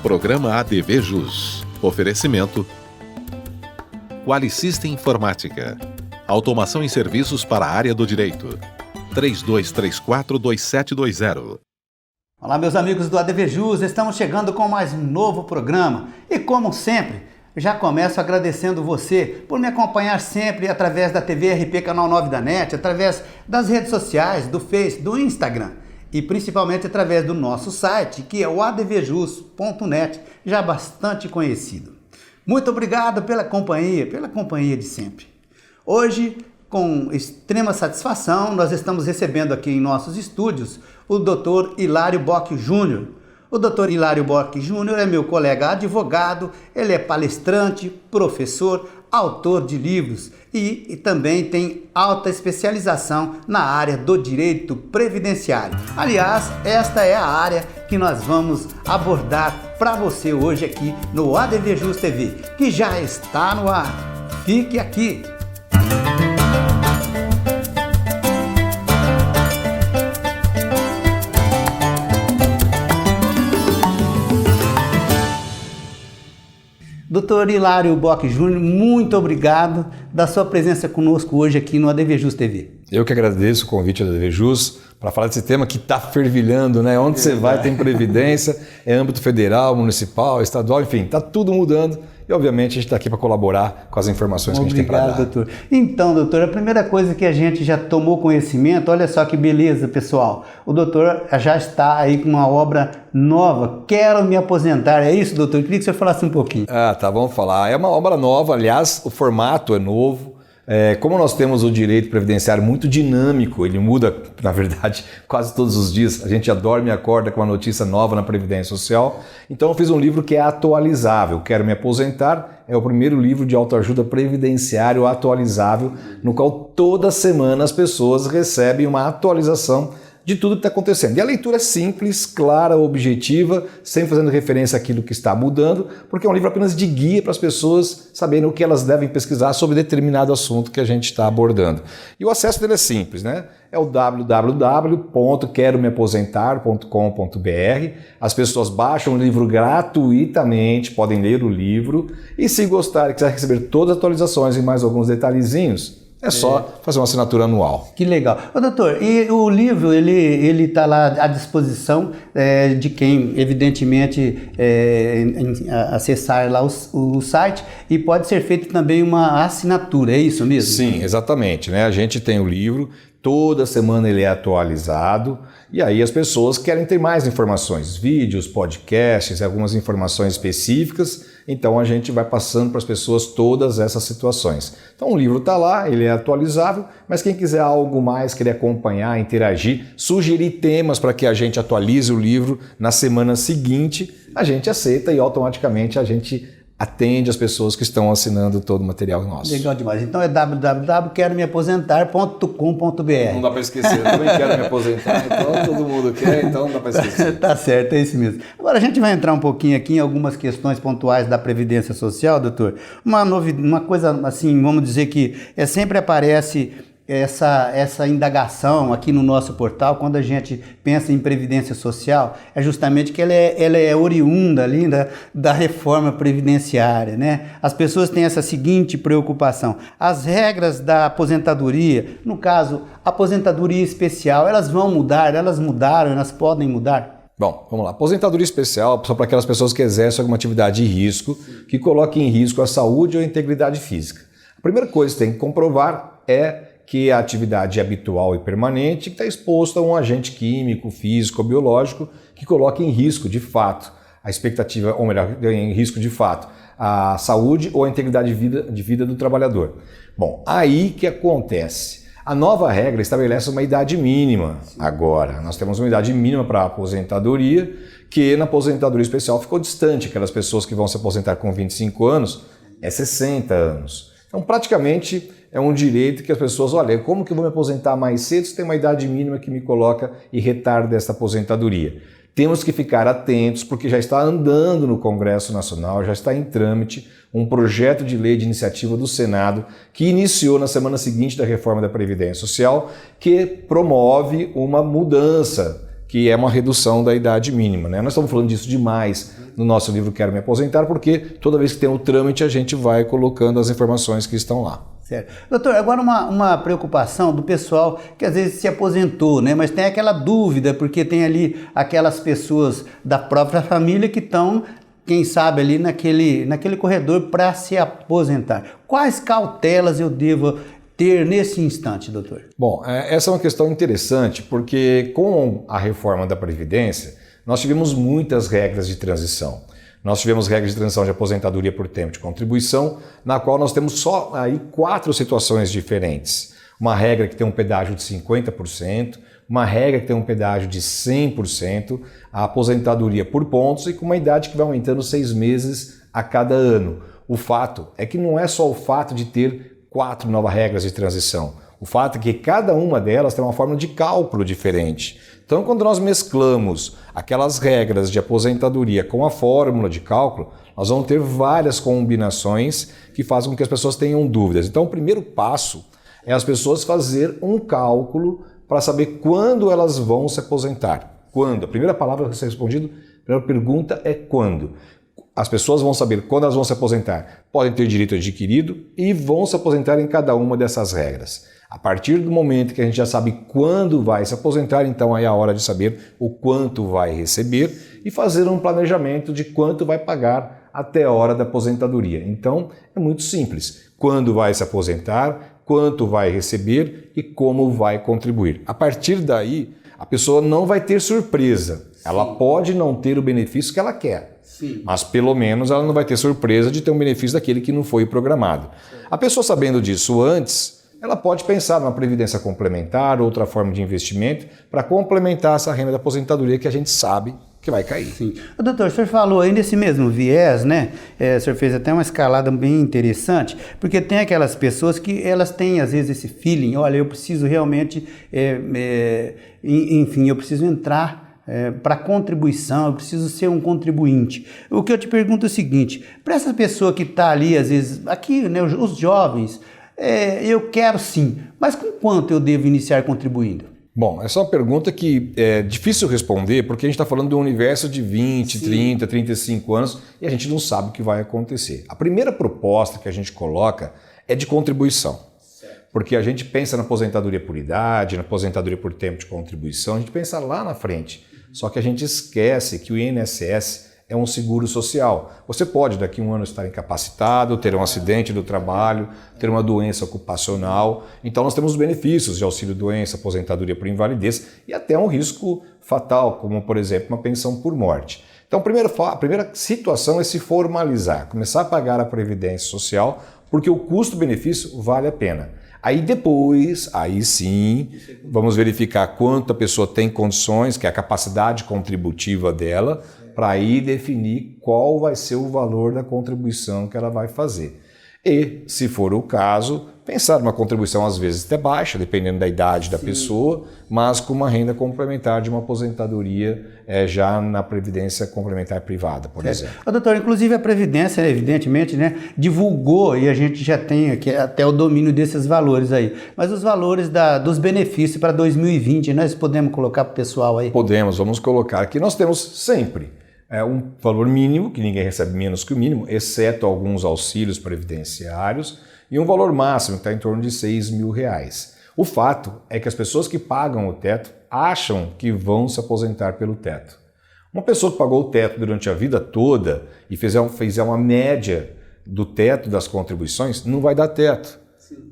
Programa ADV Jus. Oferecimento Qualisystem Informática. Automação e serviços para a área do direito. 3234-2720. Olá, meus amigos do ADV Jus, estamos chegando com mais um novo programa. E como sempre, já começo agradecendo você por me acompanhar sempre através da TV RP Canal 9 da NET, através das redes sociais, do Face, do Instagram e principalmente através do nosso site, que é o advjus.net, já bastante conhecido. Muito obrigado pela companhia de sempre. Hoje, com extrema satisfação, nós estamos recebendo aqui em nossos estúdios o Dr. Hilário Bock Júnior. O Dr. Hilário Bock Júnior é meu colega advogado, ele é palestrante, professor, autor de livros e também tem alta especialização na área do direito previdenciário. Aliás, esta é a área que nós vamos abordar para você hoje aqui no ADV Jus TV, que já está no ar. Fique aqui! Dr. Hilário Bock Júnior, muito obrigado da sua presença conosco hoje aqui no ADV Jus TV. Eu que agradeço o convite do ADV Jus para falar desse tema que está fervilhando, né? Onde você vai tem previdência, é âmbito federal, municipal, estadual, enfim, está tudo mudando. E, obviamente, a gente está aqui para colaborar com as informações que a gente tem para dar. Obrigado, doutor. Então, doutor, a primeira coisa que a gente já tomou conhecimento, olha só que beleza, pessoal. O doutor já está aí com uma obra nova, Quero Me Aposentar. É isso, doutor? Eu queria que você falasse um pouquinho. Tá, vamos falar. É uma obra nova, aliás, o formato é novo. Como nós temos o direito previdenciário muito dinâmico, ele muda, na verdade, quase todos os dias. A gente já dorme e acorda com uma notícia nova na Previdência Social. Então eu fiz um livro que é atualizável. Quero Me Aposentar é o primeiro livro de autoajuda previdenciário atualizável, no qual toda semana as pessoas recebem uma atualização de tudo que está acontecendo. E a leitura é simples, clara, objetiva, sempre fazendo referência àquilo que está mudando, porque é um livro apenas de guia para as pessoas saberem o que elas devem pesquisar sobre determinado assunto que a gente está abordando. E o acesso dele é simples, né? É o www.queromeaposentar.com.br. As pessoas baixam o livro gratuitamente, podem ler o livro, e se gostarem e quiser receber todas as atualizações e mais alguns detalhezinhos, é só fazer uma assinatura anual. Que legal. Ô, doutor, e o livro, ele está lá à disposição de quem, evidentemente, acessar lá o site, e pode ser feita também uma assinatura, é isso mesmo? Sim, exatamente, né? A gente tem o livro, toda semana ele é atualizado, e aí as pessoas querem ter mais informações, vídeos, podcasts, algumas informações específicas, então a gente vai passando para as pessoas todas essas situações. Então o livro está lá, ele é atualizável, mas quem quiser algo mais, querer acompanhar, interagir, sugerir temas para que a gente atualize o livro na semana seguinte, a gente aceita e automaticamente a gente atende as pessoas que estão assinando todo o material nosso. Legal demais. Então é www.queromeaposentar.com.br. Não dá para esquecer, eu também quero me aposentar, então todo mundo quer, então não dá para esquecer. Tá certo, é isso mesmo. Agora a gente vai entrar um pouquinho aqui em algumas questões pontuais da Previdência Social, doutor. Uma coisa assim, vamos dizer que sempre aparece essa indagação aqui no nosso portal, quando a gente pensa em Previdência Social, é justamente que ela é oriunda ali da reforma previdenciária, né? As pessoas têm essa seguinte preocupação: as regras da aposentadoria, no caso, aposentadoria especial, elas vão mudar, elas mudaram, elas podem mudar? Bom, vamos lá. Aposentadoria especial só para aquelas pessoas que exercem alguma atividade de risco, que coloquem em risco a saúde ou a integridade física. A primeira coisa que tem que comprovar é que a atividade é habitual e permanente, que está exposto a um agente químico, físico ou biológico que coloque em risco de fato a expectativa, ou melhor, em risco de fato a saúde ou a integridade de vida do trabalhador. Bom, aí que acontece. A nova regra estabelece uma idade mínima agora. Nós temos uma idade mínima para a aposentadoria, que na aposentadoria especial ficou distante. Aquelas pessoas que vão se aposentar com 25 anos, é 60 anos. Então, praticamente, é um direito que as pessoas, olha, como que eu vou me aposentar mais cedo se tem uma idade mínima que me coloca e retarda essa aposentadoria? Temos que ficar atentos, porque já está andando no Congresso Nacional, já está em trâmite um projeto de lei de iniciativa do Senado que iniciou na semana seguinte da reforma da Previdência Social, que promove uma mudança, que é uma redução da idade mínima, né? Nós estamos falando disso demais. no nosso livro Quero Me Aposentar, porque toda vez que tem o trâmite a gente vai colocando as informações que estão lá. Certo. Doutor, agora uma preocupação do pessoal que às vezes se aposentou, né? Mas tem aquela dúvida, porque tem ali aquelas pessoas da própria família que estão, quem sabe, ali naquele corredor para se aposentar. Quais cautelas eu devo ter nesse instante, doutor? Bom, essa é uma questão interessante, porque com a reforma da Previdência, nós tivemos muitas regras de transição. Nós tivemos regras de transição de aposentadoria por tempo de contribuição, na qual nós temos só aí 4 situações diferentes. Uma regra que tem um pedágio de 50%, uma regra que tem um pedágio de 100%, a aposentadoria por pontos e com uma idade que vai aumentando 6 meses a cada ano. O fato é que não é só o fato de ter 4 novas regras de transição. O fato é que cada uma delas tem uma forma de cálculo diferente. Então, quando nós mesclamos aquelas regras de aposentadoria com a fórmula de cálculo, nós vamos ter várias combinações que fazem com que as pessoas tenham dúvidas. Então, o primeiro passo é as pessoas fazerem um cálculo para saber quando elas vão se aposentar. Quando? A primeira palavra a ser respondida, a primeira pergunta é quando. As pessoas vão saber quando elas vão se aposentar. Podem ter direito adquirido e vão se aposentar em cada uma dessas regras. A partir do momento que a gente já sabe quando vai se aposentar, então aí é a hora de saber o quanto vai receber e fazer um planejamento de quanto vai pagar até a hora da aposentadoria. Então é muito simples. Quando vai se aposentar, quanto vai receber e como vai contribuir. A partir daí, a pessoa não vai ter surpresa. Ela pode não ter o benefício que ela quer. Sim. Mas pelo menos ela não vai ter surpresa de ter um benefício daquele que não foi programado. A pessoa sabendo disso antes, ela pode pensar numa previdência complementar, outra forma de investimento, para complementar essa renda da aposentadoria que a gente sabe que vai cair. Sim. Doutor, o senhor falou aí nesse mesmo viés, né? O senhor fez até uma escalada bem interessante, porque tem aquelas pessoas que elas têm às vezes esse feeling, olha, eu preciso realmente, enfim, eu preciso entrar para contribuição, eu preciso ser um contribuinte. O que eu te pergunto é o seguinte, para essa pessoa que está ali, às vezes, aqui, né, os jovens, eu quero sim, mas com quanto eu devo iniciar contribuindo? Bom, essa é uma pergunta que é difícil responder porque a gente está falando de um universo de 20, 30, 35 anos e a gente não sabe o que vai acontecer. A primeira proposta que a gente coloca é de contribuição. Porque a gente pensa na aposentadoria por idade, na aposentadoria por tempo de contribuição, a gente pensa lá na frente. Só que a gente esquece que o INSS é um seguro social. Você pode daqui a um ano estar incapacitado, ter um acidente do trabalho, ter uma doença ocupacional. Então nós temos benefícios de auxílio-doença, aposentadoria por invalidez e até um risco fatal, como por exemplo uma pensão por morte. Então a primeira situação é se formalizar, começar a pagar a Previdência Social, porque o custo-benefício vale a pena. Aí depois, aí sim, vamos verificar quanto a pessoa tem condições, que é a capacidade contributiva dela, para aí definir qual vai ser o valor da contribuição que ela vai fazer. E, se for o caso, pensar numa contribuição às vezes até baixa, dependendo da idade da pessoa, mas com uma renda complementar de uma aposentadoria já na Previdência Complementar Privada, por exemplo. Doutor, inclusive a Previdência, evidentemente, né, divulgou e a gente já tem aqui até o domínio desses valores aí. Mas os valores dos benefícios para 2020, nós podemos colocar para o pessoal aí? Podemos, vamos colocar aqui. Nós temos sempre um valor mínimo, que ninguém recebe menos que o mínimo, exceto alguns auxílios previdenciários, e um valor máximo que está em torno de R$6.000. O fato é que as pessoas que pagam o teto acham que vão se aposentar pelo teto. Uma pessoa que pagou o teto durante a vida toda e fizer uma média do teto das contribuições, não vai dar teto.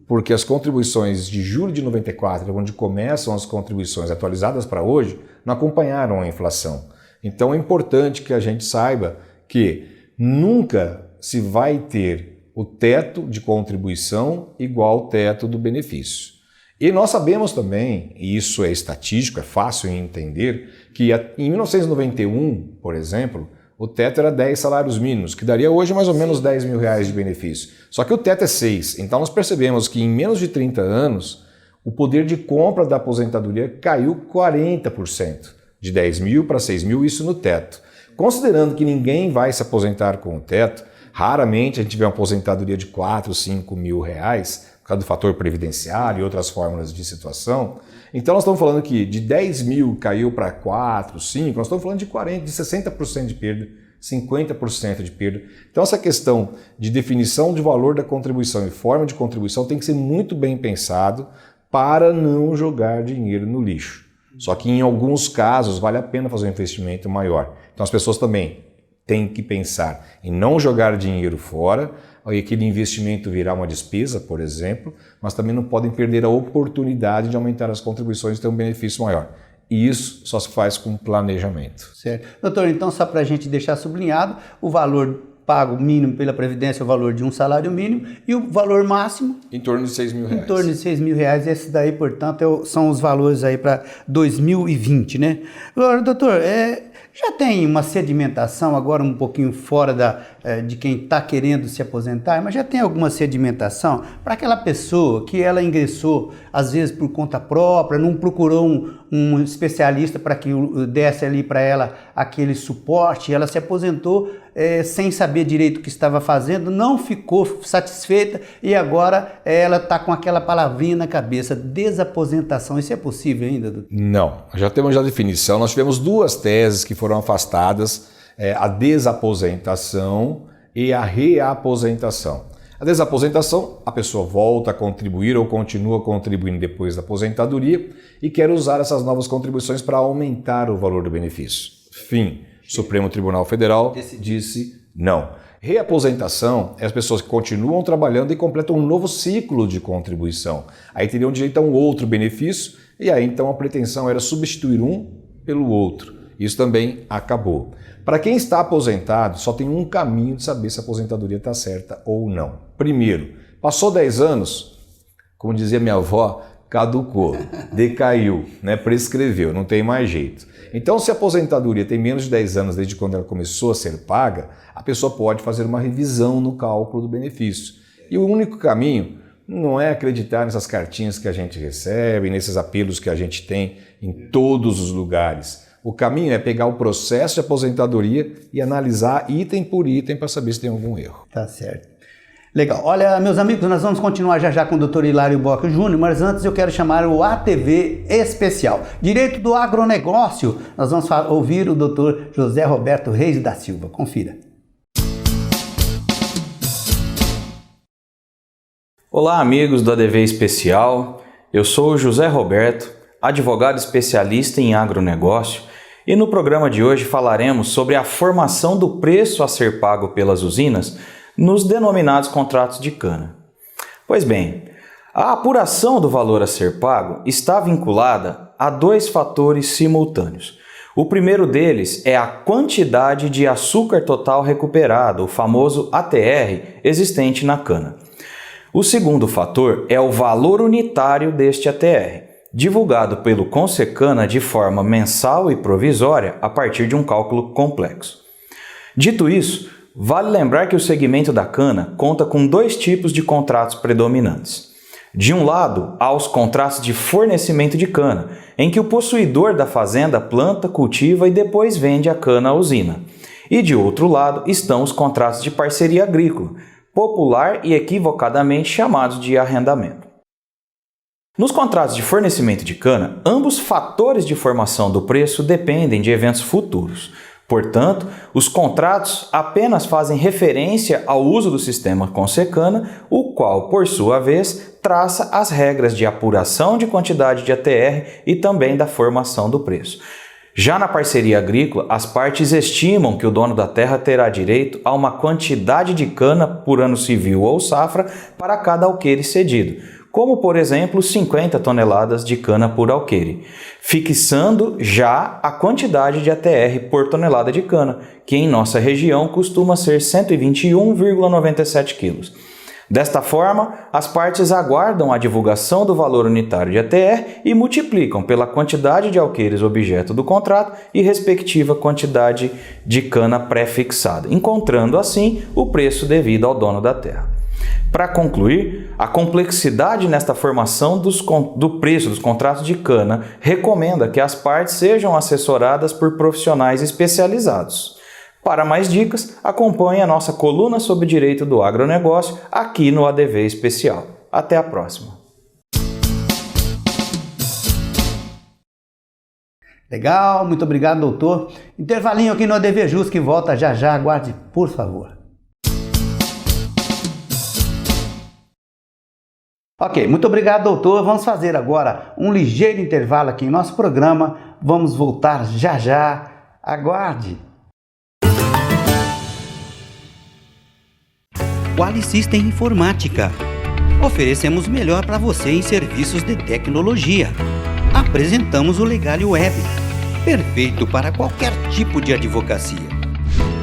Porque as contribuições de julho de 94, onde começam as contribuições atualizadas para hoje, não acompanharam a inflação. Então é importante que a gente saiba que nunca se vai ter o teto de contribuição igual ao teto do benefício. E nós sabemos também, e isso é estatístico, é fácil de entender, que em 1991, por exemplo, o teto era 10 salários mínimos, que daria hoje mais ou menos R$10.000 de benefício. Só que o teto é 6, então nós percebemos que em menos de 30 anos, o poder de compra da aposentadoria caiu 40%. De 10.000 para 6.000, isso no teto. Considerando que ninguém vai se aposentar com o teto, raramente a gente vê uma aposentadoria de 4, 5 mil reais, por causa do fator previdenciário e outras fórmulas de situação. Então nós estamos falando que de 10.000 caiu para 4, 5, nós estamos falando de 40, de 60% de perda 50% de perda. Então essa questão de definição de valor da contribuição e forma de contribuição tem que ser muito bem pensado para não jogar dinheiro no lixo. Só que em alguns casos vale a pena fazer um investimento maior. Então as pessoas também têm que pensar em não jogar dinheiro fora, e aquele investimento virar uma despesa, por exemplo, mas também não podem perder a oportunidade de aumentar as contribuições e ter um benefício maior. E isso só se faz com planejamento. Certo. Doutor, então só para a gente deixar sublinhado, o valor pago mínimo pela Previdência é o valor de um salário mínimo e o valor máximo... Em torno de R$6.000. Em torno de R$6.000. Esse daí, portanto, são os valores aí para 2020, né? Agora, doutor, já tem uma sedimentação, agora um pouquinho fora de quem está querendo se aposentar, mas já tem alguma sedimentação para aquela pessoa que ela ingressou, às vezes por conta própria, não procurou um especialista para que desse ali para ela aquele suporte, ela se aposentou sem saber direito o que estava fazendo, não ficou satisfeita e agora ela está com aquela palavrinha na cabeça, desaposentação. Isso é possível ainda, doutor? Não, já temos a definição. Nós tivemos duas teses que foram afastadas, a desaposentação e a reaposentação. A desaposentação, a pessoa volta a contribuir ou continua contribuindo depois da aposentadoria e quer usar essas novas contribuições para aumentar o valor do benefício. Fim. Supremo Tribunal Federal disse não. Reaposentação é as pessoas que continuam trabalhando e completam um novo ciclo de contribuição. Aí teriam direito a um outro benefício e aí então a pretensão era substituir um pelo outro. Isso também acabou. Para quem está aposentado, só tem um caminho de saber se a aposentadoria está certa ou não. Primeiro, passou 10 anos, como dizia minha avó, caducou, decaiu, prescreveu, não tem mais jeito. Então, se a aposentadoria tem menos de 10 anos desde quando ela começou a ser paga, a pessoa pode fazer uma revisão no cálculo do benefício. E o único caminho não é acreditar nessas cartinhas que a gente recebe, nesses apelos que a gente tem em todos os lugares. O caminho é pegar o processo de aposentadoria e analisar item por item para saber se tem algum erro. Tá certo. Legal. Olha, meus amigos, nós vamos continuar já com o Dr. Hilário Bock Júnior, mas antes eu quero chamar o ATV Especial. Direito do Agronegócio. Nós vamos ouvir o Dr. José Roberto Reis da Silva. Confira. Olá, amigos do ADV Especial. Eu sou o José Roberto, advogado especialista em agronegócio, e no programa de hoje falaremos sobre a formação do preço a ser pago pelas usinas nos denominados contratos de cana. Pois bem, a apuração do valor a ser pago está vinculada a dois fatores simultâneos. O primeiro deles é a quantidade de açúcar total recuperado, o famoso ATR, existente na cana. O segundo fator é o valor unitário deste ATR, divulgado pelo Consecana de forma mensal e provisória a partir de um cálculo complexo. Dito isso, vale lembrar que o segmento da cana conta com dois tipos de contratos predominantes. De um lado, há os contratos de fornecimento de cana, em que o possuidor da fazenda planta, cultiva e depois vende a cana à usina. E de outro lado estão os contratos de parceria agrícola, popular e equivocadamente chamados de arrendamento. Nos contratos de fornecimento de cana, ambos fatores de formação do preço dependem de eventos futuros. Portanto, os contratos apenas fazem referência ao uso do sistema Consecana, o qual, por sua vez, traça as regras de apuração de quantidade de ATR e também da formação do preço. Já na parceria agrícola, as partes estimam que o dono da terra terá direito a uma quantidade de cana por ano civil ou safra para cada alqueire cedido, como, por exemplo, 50 toneladas de cana por alqueire, fixando já a quantidade de ATR por tonelada de cana, que em nossa região costuma ser 121,97 kg. Desta forma, as partes aguardam a divulgação do valor unitário de ATR e multiplicam pela quantidade de alqueires objeto do contrato e respectiva quantidade de cana pré-fixada, encontrando assim o preço devido ao dono da terra. Para concluir, a complexidade nesta formação do preço dos contratos de cana recomenda que as partes sejam assessoradas por profissionais especializados. Para mais dicas, acompanhe a nossa coluna sobre direito do agronegócio aqui no ADV Especial. Até a próxima! Legal, muito obrigado, doutor. Intervalinho aqui no ADVJus que volta já já, aguarde, por favor. Ok, muito obrigado, doutor. Vamos fazer agora um ligeiro intervalo aqui em nosso programa. Vamos voltar já já. Aguarde. Qualisystem Informática. Oferecemos o melhor para você em serviços de tecnologia. Apresentamos o Legali Web, perfeito para qualquer tipo de advocacia.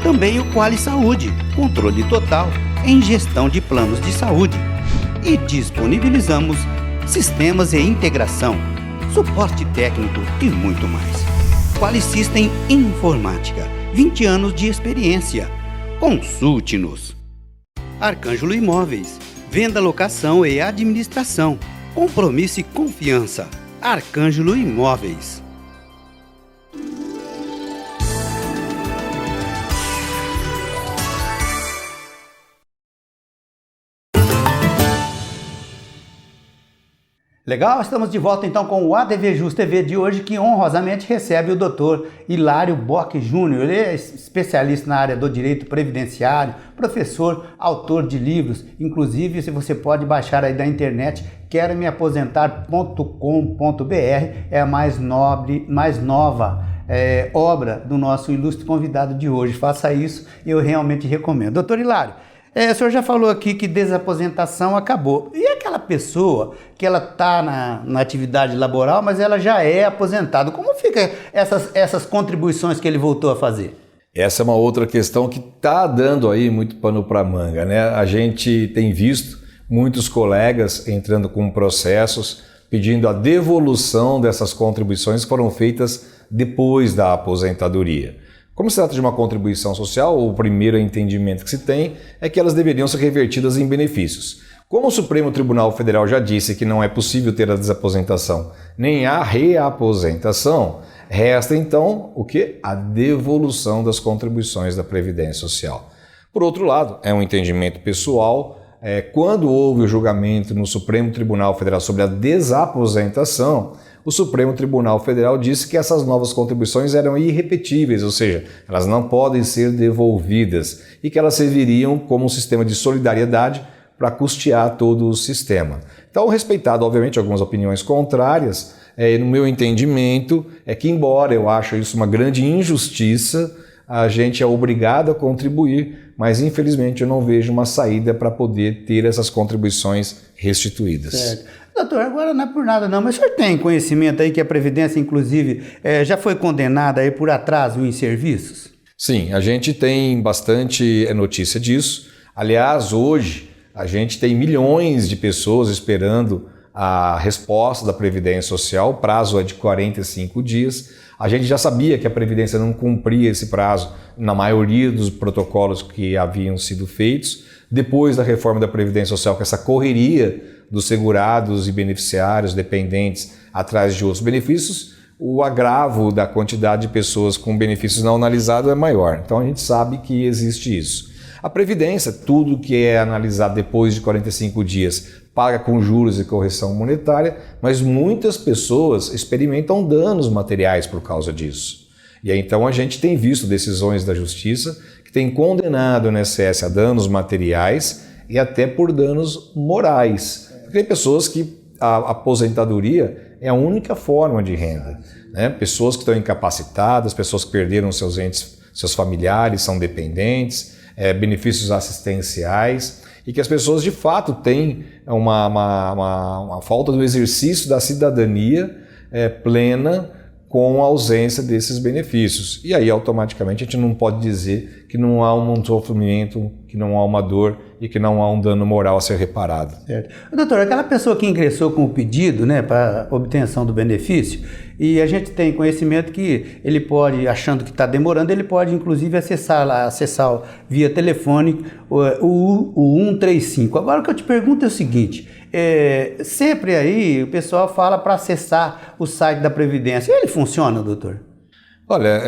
Também o Quali Saúde, controle total em gestão de planos de saúde. E disponibilizamos sistemas e integração, suporte técnico e muito mais. Qualisystem Informática, 20 anos de experiência. Consulte-nos. Arcângelo Imóveis, venda, locação e administração. Compromisso e confiança. Arcângelo Imóveis. Legal, estamos de volta então com o ADVJus TV de hoje, que honrosamente recebe o Dr. Hilário Bock Júnior. Ele é especialista na área do direito previdenciário, professor, autor de livros. Inclusive, se você pode baixar aí da internet, queromeaposentar.com.br, é a mais nova obra do nosso ilustre convidado de hoje. Faça isso, eu realmente recomendo. Doutor Hilário, o senhor já falou aqui que desaposentação acabou. E aquela pessoa que ela está na atividade laboral, mas ela já é aposentada? Como fica essas contribuições que ele voltou a fazer? Essa é uma outra questão que está dando aí muito pano para manga, né? A gente tem visto muitos colegas entrando com processos pedindo a devolução dessas contribuições que foram feitas depois da aposentadoria. Como se trata de uma contribuição social, o primeiro entendimento que se tem é que elas deveriam ser revertidas em benefícios. Como o Supremo Tribunal Federal já disse que não é possível ter a desaposentação nem a reaposentação, resta então o quê? A devolução das contribuições da Previdência Social. Por outro lado, é um entendimento pessoal, quando houve o julgamento no Supremo Tribunal Federal sobre a desaposentação, o Supremo Tribunal Federal disse que essas novas contribuições eram irrepetíveis, ou seja, elas não podem ser devolvidas e que elas serviriam como um sistema de solidariedade para custear todo o sistema. Então, respeitado, obviamente, algumas opiniões contrárias, no meu entendimento, é que, embora eu ache isso uma grande injustiça, a gente é obrigado a contribuir, mas infelizmente eu não vejo uma saída para poder ter essas contribuições restituídas. Certo. Doutor, agora não é por nada não, mas o senhor tem conhecimento aí que a Previdência, inclusive, já foi condenada aí por atraso em serviços? Sim, a gente tem bastante notícia disso. Aliás, hoje a gente tem milhões de pessoas esperando a resposta da Previdência Social, o prazo é de 45 dias. A gente já sabia que a Previdência não cumpria esse prazo na maioria dos protocolos que haviam sido feitos. Depois da reforma da Previdência Social, com essa correria dos segurados e beneficiários dependentes atrás de outros benefícios, o agravo da quantidade de pessoas com benefícios não analisados é maior. Então a gente sabe que existe isso. A Previdência, tudo que é analisado depois de 45 dias, paga com juros e correção monetária, mas muitas pessoas experimentam danos materiais por causa disso. E aí, então a gente tem visto decisões da Justiça que têm condenado o INSS a danos materiais e até por danos morais. Tem pessoas que a aposentadoria é a única forma de renda, né? Pessoas que estão incapacitadas, pessoas que perderam seus entes, seus familiares, são dependentes, benefícios assistenciais, e que as pessoas de fato têm uma falta do exercício da cidadania plena com a ausência desses benefícios. E aí, automaticamente, a gente não pode dizer que não há um sofrimento, que não há uma dor e que não há um dano moral a ser reparado. Certo. Doutor, aquela pessoa que ingressou com o pedido, né, para obtenção do benefício, e a gente tem conhecimento que ele pode, achando que está demorando, ele pode inclusive acessar via telefone o 135. Agora o que eu te pergunto é o seguinte, sempre aí o pessoal fala para acessar o site da Previdência. Ele funciona, doutor? Olha,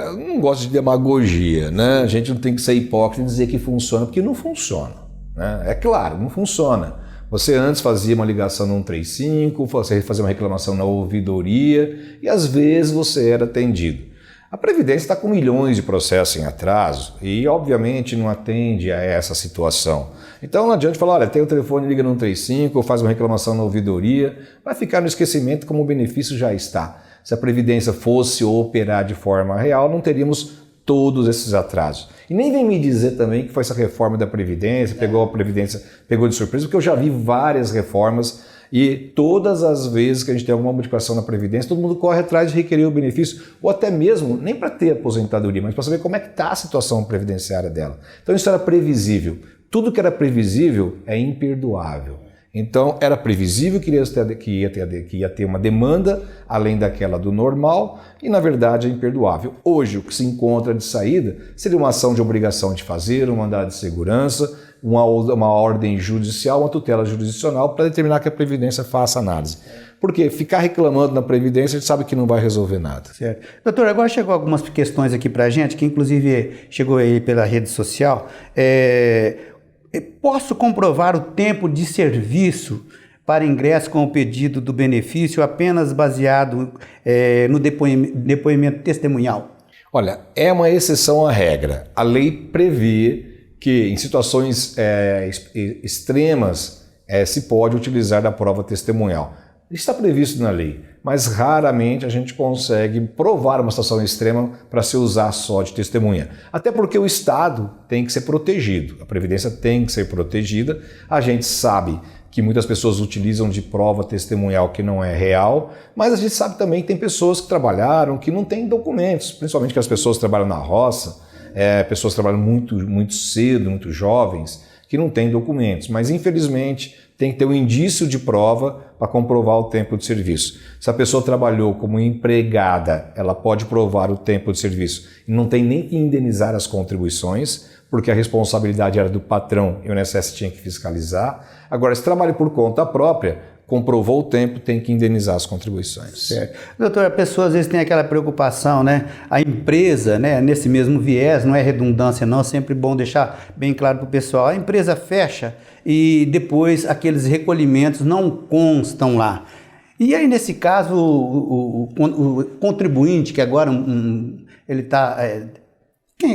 eu não gosto de demagogia, né? A gente não tem que ser hipócrita e dizer que funciona, porque não funciona, né? É claro, não funciona. Você antes fazia uma ligação no 135, você fazia uma reclamação na ouvidoria e às vezes você era atendido. A Previdência está com milhões de processos em atraso e, obviamente, não atende a essa situação. Então não adianta falar, olha, tem o telefone, liga no 135, faz uma reclamação na ouvidoria, vai ficar no esquecimento como o benefício já está. Se a Previdência fosse operar de forma real, não teríamos todos esses atrasos. E nem vem me dizer também que foi essa reforma da Previdência, pegou a Previdência, pegou de surpresa, porque eu já vi várias reformas e todas as vezes que a gente tem alguma modificação na Previdência, todo mundo corre atrás de requerer o benefício, ou até mesmo, nem para ter aposentadoria, mas para saber como é que está a situação previdenciária dela. Então isso era previsível. Tudo que era previsível é imperdoável. Então era previsível que ia ter uma demanda além daquela do normal e na verdade é imperdoável. Hoje o que se encontra de saída seria uma ação de obrigação de fazer, um mandado de segurança, uma ordem judicial, uma tutela jurisdicional para determinar que a Previdência faça análise. Porque ficar reclamando na Previdência a gente sabe que não vai resolver nada. Certo. Doutor, agora chegou algumas questões aqui para a gente, que inclusive chegou aí pela rede social. Posso comprovar o tempo de serviço para ingresso com o pedido do benefício apenas baseado no depoimento testemunhal? Olha, é uma exceção à regra. A lei prevê que em situações extremas se pode utilizar da prova testemunhal. Está previsto na lei, mas raramente a gente consegue provar uma situação extrema para se usar só de testemunha. Até porque o Estado tem que ser protegido, a Previdência tem que ser protegida. A gente sabe que muitas pessoas utilizam de prova testemunhal que não é real, mas a gente sabe também que tem pessoas que trabalharam, que não têm documentos, principalmente que as pessoas que trabalham na roça, pessoas que trabalham muito cedo, muito jovens, que não têm documentos, mas infelizmente tem que ter um indício de prova para comprovar o tempo de serviço. Se a pessoa trabalhou como empregada, ela pode provar o tempo de serviço e não tem nem que indenizar as contribuições, porque a responsabilidade era do patrão e o INSS tinha que fiscalizar. Agora, se trabalha por conta própria, comprovou o tempo, tem que indenizar as contribuições. Certo. Doutor, a pessoa às vezes tem aquela preocupação, né? A empresa, né, nesse mesmo viés, não é redundância não, é sempre bom deixar bem claro para o pessoal, a empresa fecha e depois aqueles recolhimentos não constam lá. E aí, nesse caso, o contribuinte, que agora ele está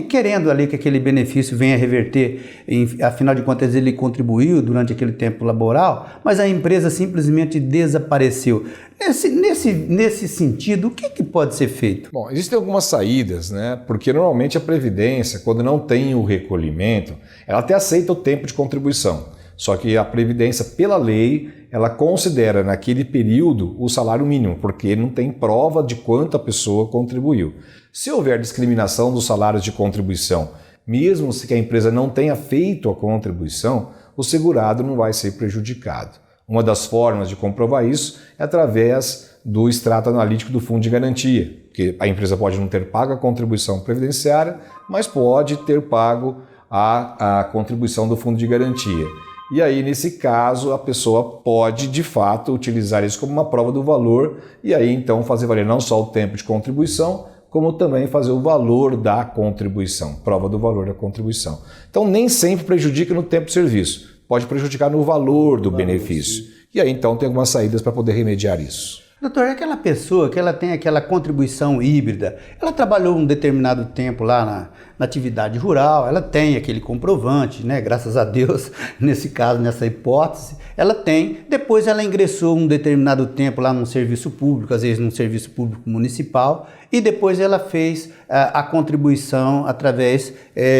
querendo ali que aquele benefício venha reverter, afinal de contas ele contribuiu durante aquele tempo laboral, mas a empresa simplesmente desapareceu. Nesse sentido, o que pode ser feito? Bom, existem algumas saídas, né? Porque normalmente a Previdência, quando não tem o recolhimento, ela até aceita o tempo de contribuição. Só que a Previdência, pela lei, ela considera naquele período o salário mínimo, porque não tem prova de quanto a pessoa contribuiu. Se houver discriminação dos salários de contribuição, mesmo se a empresa não tenha feito a contribuição, o segurado não vai ser prejudicado. Uma das formas de comprovar isso é através do extrato analítico do Fundo de Garantia, que a empresa pode não ter pago a contribuição previdenciária, mas pode ter pago a contribuição do Fundo de Garantia. E aí, nesse caso, a pessoa pode, de fato, utilizar isso como uma prova do valor e aí, então, fazer valer não só o tempo de contribuição, como também fazer o valor da contribuição, prova do valor da contribuição. Então, nem sempre prejudica no tempo de serviço, pode prejudicar no valor do benefício. E aí, então, tem algumas saídas para poder remediar isso. Doutor, é aquela pessoa que ela tem aquela contribuição híbrida, ela trabalhou um determinado tempo lá na atividade rural, ela tem aquele comprovante, né? Graças a Deus, nesse caso, nessa hipótese, ela tem. Depois ela ingressou um determinado tempo lá num serviço público, às vezes num serviço público municipal, e depois ela fez a contribuição através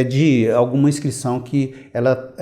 de alguma inscrição que ela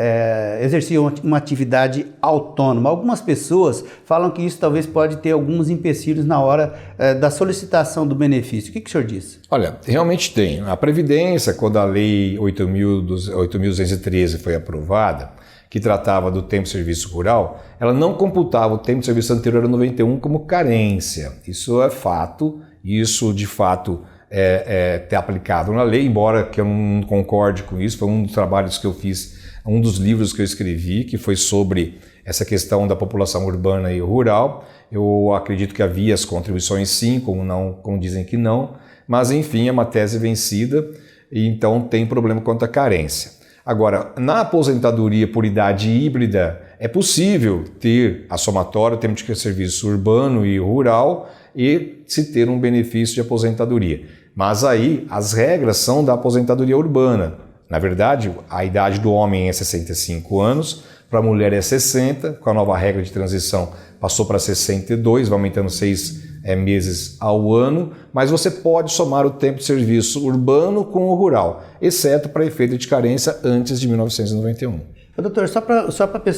exercia uma atividade autônoma. Algumas pessoas falam que isso talvez pode ter alguns empecilhos na hora da solicitação do benefício. O que o senhor diz? Olha, realmente tem. A Previdência, quando a Lei 8.213 foi aprovada, que tratava do tempo de serviço rural, ela não computava o tempo de serviço anterior a 91 como carência. Isso é fato, isso de fato é aplicado na lei, embora que eu não concorde com isso. Foi um dos trabalhos que eu fiz, um dos livros que eu escrevi, que foi sobre essa questão da população urbana e rural. Eu acredito que havia as contribuições sim, como dizem que não, mas enfim, é uma tese vencida e então tem problema quanto à carência. Agora, na aposentadoria por idade híbrida, É possível ter a somatória, temos que ter serviço urbano e rural e se ter um benefício de aposentadoria. Mas aí as regras são da aposentadoria urbana. Na verdade, a idade do homem é 65 anos, para a mulher é 60, com a nova regra de transição passou para 62, vai aumentando 6 meses ao ano, mas você pode somar o tempo de serviço urbano com o rural, exceto para efeito de carência antes de 1991. Doutor, só para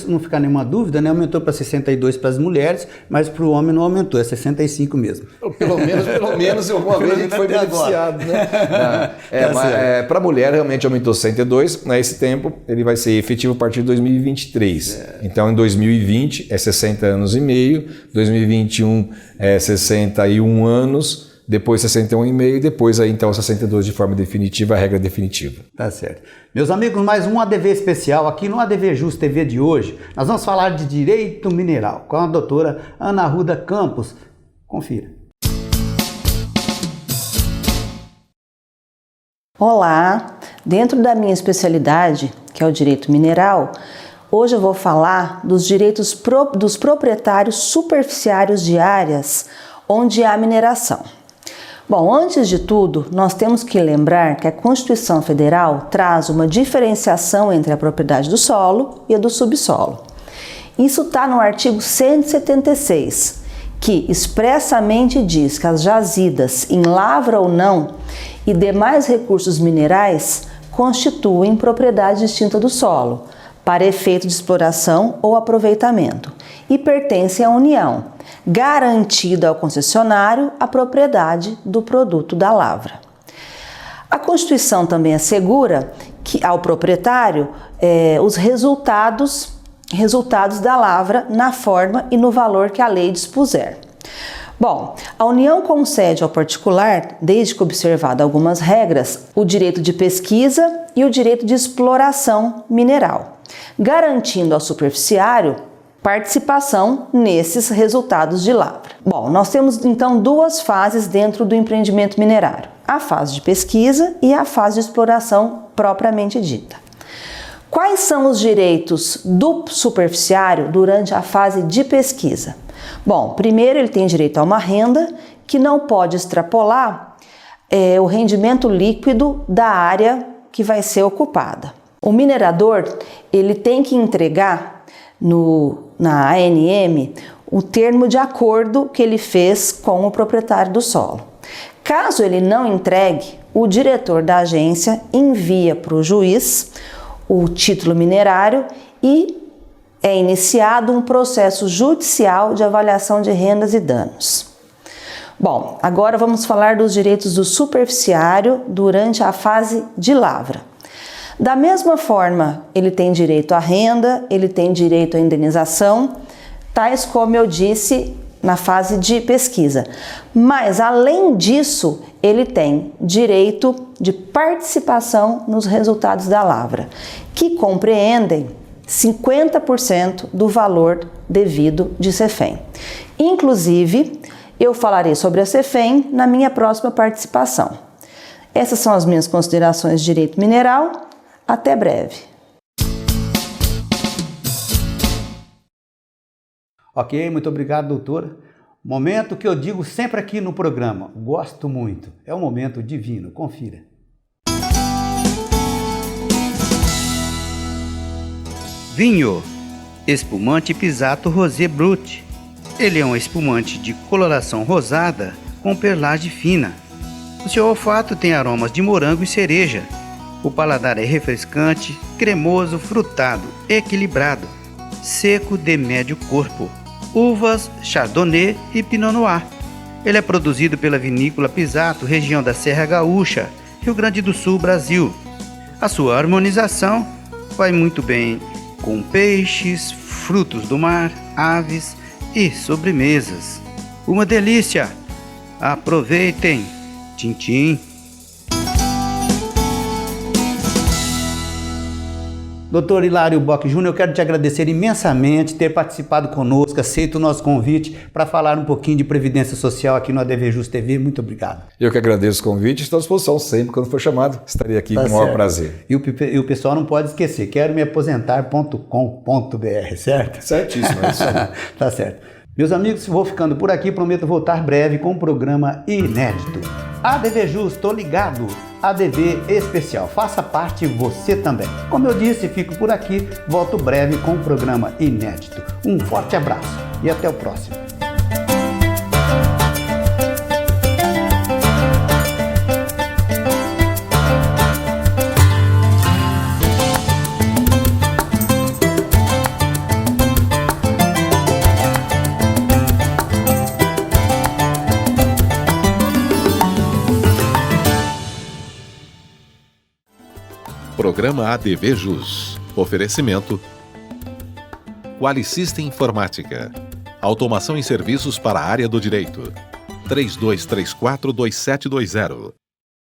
não ficar nenhuma dúvida, né? Aumentou para 62 para as mulheres, mas para o homem não aumentou, é 65 mesmo. Pelo menos alguma vez a gente foi beneficiado, né? Para a mulher realmente aumentou 62, nesse tempo ele vai ser efetivo a partir de 2023. Então em 2020 é 60 anos e meio, 2021 é 61 anos, depois 61,5 e depois aí então 62 de forma definitiva, a regra definitiva. Tá certo. Meus amigos, mais um ADV especial aqui no ADV Just TV de hoje. Nós vamos falar de direito mineral com a doutora Ana Arruda Campos. Confira. Olá, dentro da minha especialidade, que é o direito mineral, hoje eu vou falar dos direitos dos proprietários superficiários de áreas onde há mineração. Bom, antes de tudo, nós temos que lembrar que a Constituição Federal traz uma diferenciação entre a propriedade do solo e a do subsolo. Isso está no artigo 176, que expressamente diz que as jazidas em lavra ou não e demais recursos minerais constituem propriedade distinta do solo, para efeito de exploração ou aproveitamento, e pertencem à União, garantida ao concessionário a propriedade do produto da lavra. A Constituição também assegura que ao proprietário os resultados da lavra na forma e no valor que a lei dispuser. Bom, a União concede ao particular, desde que observado algumas regras, o direito de pesquisa e o direito de exploração mineral, garantindo ao superficiário participação nesses resultados de lavra. Bom, nós temos então duas fases dentro do empreendimento minerário: a fase de pesquisa e a fase de exploração propriamente dita. Quais são os direitos do superficiário durante a fase de pesquisa? Bom, primeiro ele tem direito a uma renda que não pode extrapolar o rendimento líquido da área que vai ser ocupada. O minerador ele tem que entregar na ANM o termo de acordo que ele fez com o proprietário do solo. Caso ele não entregue, o diretor da agência envia para o juiz o título minerário e é iniciado um processo judicial de avaliação de rendas e danos. Bom, agora vamos falar dos direitos do superficiário durante a fase de lavra. Da mesma forma, ele tem direito à renda, ele tem direito à indenização, tais como eu disse na fase de pesquisa. Mas, além disso, ele tem direito de participação nos resultados da lavra, que compreendem 50% do valor devido de CEFEM. Inclusive, eu falarei sobre a CEFEM na minha próxima participação. Essas são as minhas considerações de direito mineral. Até breve. Ok, muito obrigado, doutora. Momento que eu digo sempre aqui no programa, gosto muito. É um momento divino, confira. Vinho, espumante Pisato Rosé Brut. Ele é um espumante de coloração rosada com perlagem fina. O seu olfato tem aromas de morango e cereja. O paladar é refrescante, cremoso, frutado, equilibrado, seco de médio corpo. Uvas, Chardonnay e Pinot Noir. Ele é produzido pela vinícola Pisato, região da Serra Gaúcha, Rio Grande do Sul, Brasil. A sua harmonização vai muito bem com peixes, frutos do mar, aves e sobremesas. Uma delícia! Aproveitem! Tchim, tchim. Doutor Hilário Bock Júnior, eu quero te agradecer imensamente ter participado conosco, aceito o nosso convite para falar um pouquinho de Previdência Social aqui no ADVJus TV. Muito obrigado. Eu que agradeço o convite, estou à disposição sempre, quando for chamado, estarei aqui com o maior prazer. E o pessoal não pode esquecer, quero me aposentar.com.br, certo? Certíssimo, é isso aí. Tá certo. Meus amigos, vou ficando por aqui, prometo voltar breve com um programa inédito. ADVJus, tô ligado. ADV especial, faça parte você também. Como eu disse, fico por aqui, volto breve com um programa inédito. Um forte abraço e até o próximo. Programa ADVJus. Oferecimento Qualisystem Informática. Automação em serviços para a área do direito. 3234-2720.